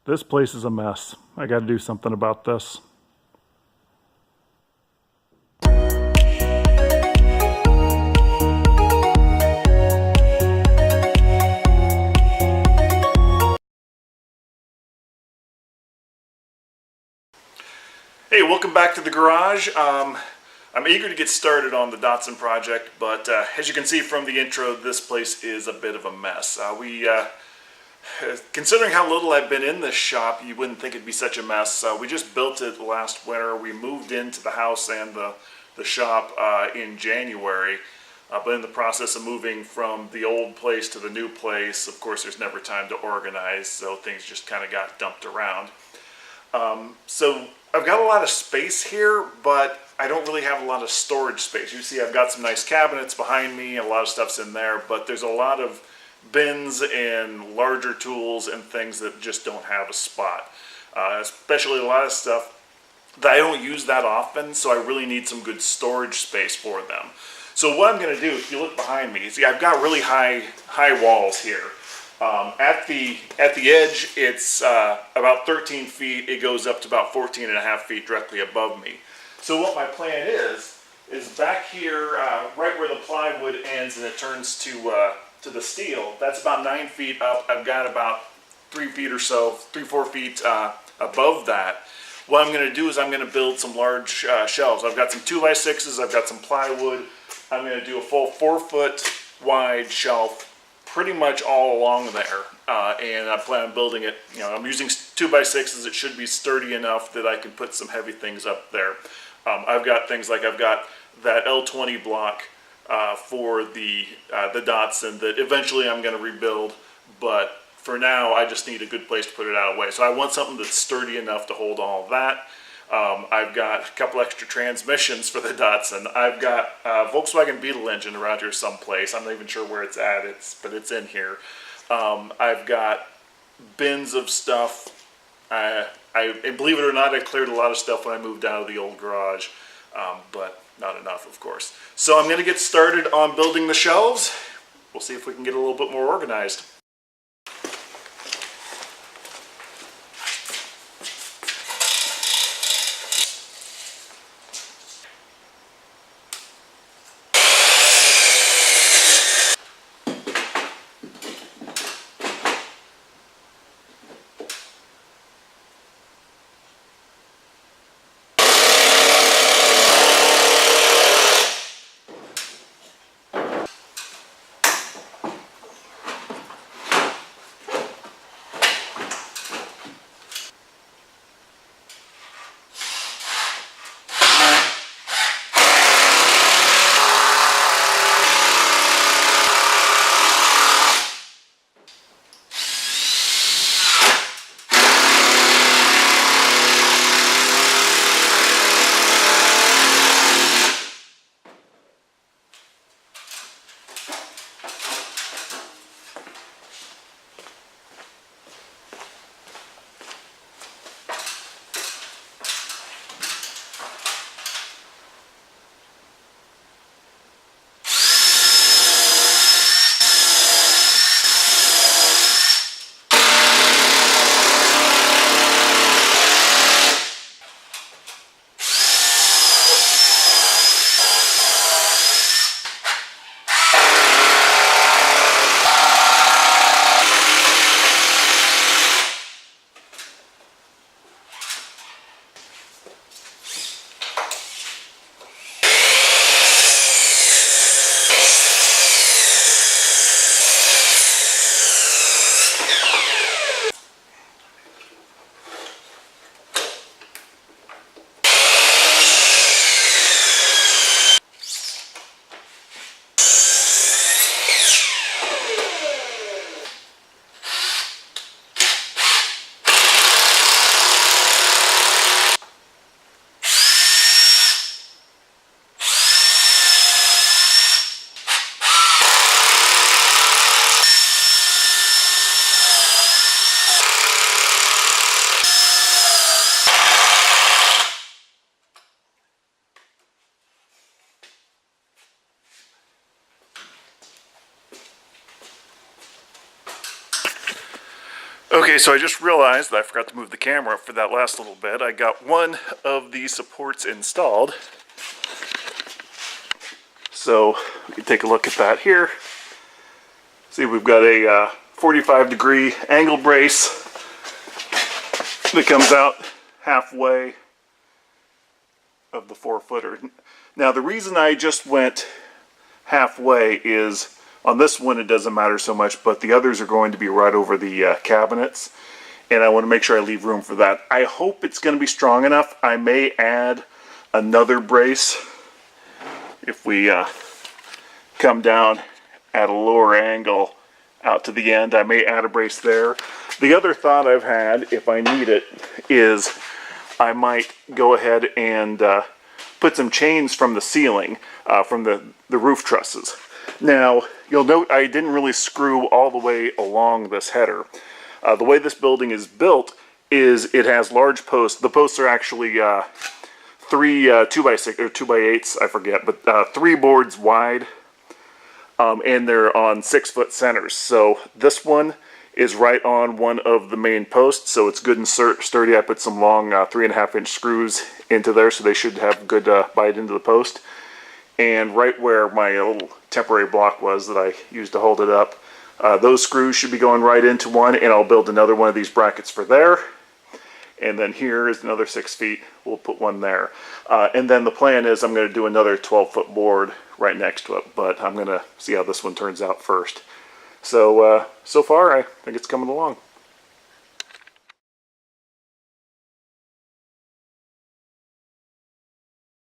This place is a mess. I got to do something about this. Hey, welcome back to the garage. I'm eager to get started on the Datsun project, but as you can see from the intro, this place is a bit of a mess. Considering how little I've been in this shop, you wouldn't think it'd be such a mess. We just built it last winter. We moved into the house and the shop in January, but in the process of moving from the old place to the new place, of course, there's never time to organize, so things just kind of got dumped around. So I've got a lot of space here, but I don't really have a lot of storage space. You see I've got some nice cabinets behind me, and a lot of stuff's in there, but there's a lot of bins and larger tools and things that just don't have a spot. Especially a lot of stuff that I don't use that often, so I really need some good storage space for them. So what I'm going to do, if you look behind me, see I've got really high walls here. At the edge, it's about 13 feet. It goes up to about 14 and a half feet directly above me. So what my plan is back here, right where the plywood ends and it turns to the steel, that's about 9 feet up. I've got about 3 feet or so, 4 feet above that. What I'm going to do is I'm going to build some large shelves. I've got some 2x6s, I've got some plywood. I'm going to do a full 4-foot wide shelf pretty much all along there, and I plan on building it, I'm using 2x6s. It should be sturdy enough that I can put some heavy things up there. I've got things like I've got that L20 block for the Datsun that eventually I'm going to rebuild, but for now I just need a good place to put it out of the way. So I want something that's sturdy enough to hold all of that. I've got a couple extra transmissions for the Datsun. I've got a Volkswagen Beetle engine around here someplace. I'm not even sure where it's at, but it's in here. I've got bins of stuff. And believe it or not, I cleared a lot of stuff when I moved out of the old garage, but not enough, of course. So I'm going to get started on building the shelves. We'll see if we can get a little bit more organized. Okay, so I just realized that I forgot to move the camera for that last little bit. I got one of these supports installed. So we can take a look at that here. See, we've got a 45-degree angle brace that comes out halfway of the 4-footer. Now the reason I just went halfway is on this one it doesn't matter so much, but the others are going to be right over the cabinets, and I want to make sure I leave room for that. I hope it's going to be strong enough. I may add another brace if we come down at a lower angle out to the end. I may add a brace there. The other thought I've had, if I need it, is I might go ahead and put some chains from the ceiling, from the roof trusses. Now, you'll note I didn't really screw all the way along this header. The way this building is built is it has large posts. The posts are actually 3 2x6 or 2x8s, I forget, but 3 boards wide, and they're on 6-foot centers. So this one is right on one of the main posts, so it's good and sturdy. I put some long 3.5-inch screws into there, so they should have good bite into the post. And right where my little temporary block was that I used to hold it up, those screws should be going right into one, and I'll build another one of these brackets for there. And then here is another 6 feet. We'll put one there. And then the plan is I'm going to do another 12-foot board right next to it, but I'm going to see how this one turns out first. So, so far I think it's coming along.